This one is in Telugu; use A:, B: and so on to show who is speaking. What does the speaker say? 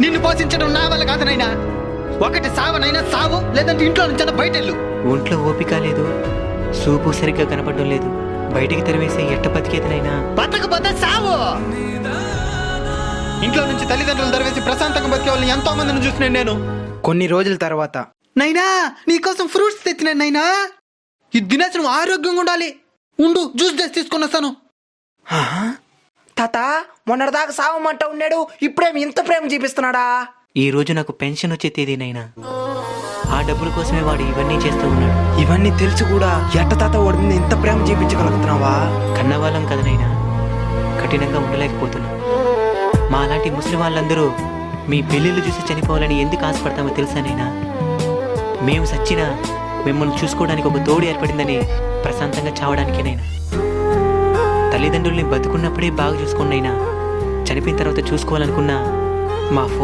A: నిన్ను పోషించడం నా వల్ల కాదు నైనా. ఒకటి సావనైనా సావు, లేదంటే ఇంట్లో నుంచి బయటెళ్ళు.
B: ఒంట్లో ఓపిక లేదు, సూపు సరిగ్గా కనపడడం లేదు, బయటికి తరివేసి ఎట్ట బతికేదనైనా.
A: బతకపోతే సావు. ఇంట్లో నుంచి తల్లిదండ్రులు తరివేసి ప్రశాంతంగా బతికే వాళ్ళని ఎంతో మందిని చూసినాను నేను.
C: కొన్ని రోజుల తర్వాత,
A: నైనా నీకోసం ఫ్రూట్స్ తెచ్చినాను నైనా. ఇది తినేసి నువ్వు ఆరోగ్యంగా ఉండాలి. ఉండు, జ్యూస్ చేసి తీసుకొని వస్తాను.
C: తాత మొన్నటిదాకా సావమంట ఉన్నాడు, ఇప్పుడేమి ఇంత ప్రేమ చూపిస్తున్నాడా?
B: ఈ రోజు నాకు పెన్షన్ వచ్చే తేదీనైనా. ఆ డబ్బుల కోసమే వాడు ఇవన్నీ చేస్తూ ఉన్నాడు.
C: ఇవన్నీ తెలిసి కూడా ఎట్ట తాత వాడిని ఇంత ప్రేమ చూపించగలుగుతున్నావా?
B: కన్నవాళ్ళం కదనైనా, కఠినంగా ఉండలేకపోతున్నా. మా అలాంటి ముస్లిం వాళ్ళందరూ మీ పెళ్ళిళ్ళు చూసి చనిపోవాలని ఎందుకు ఆశపడతామో తెలుసానైనా? మేము సచ్చినా మిమ్మల్ని చూసుకోవడానికి ఒక తోడు ఏర్పడిందని ప్రశాంతంగా చావడానికేనైనా. తల్లిదండ్రుల్ని బతుకున్నప్పుడే బాగా చూసుకున్నైనా చనిపోయిన తర్వాత చూసుకోవాలనుకున్నా మా ఫోటో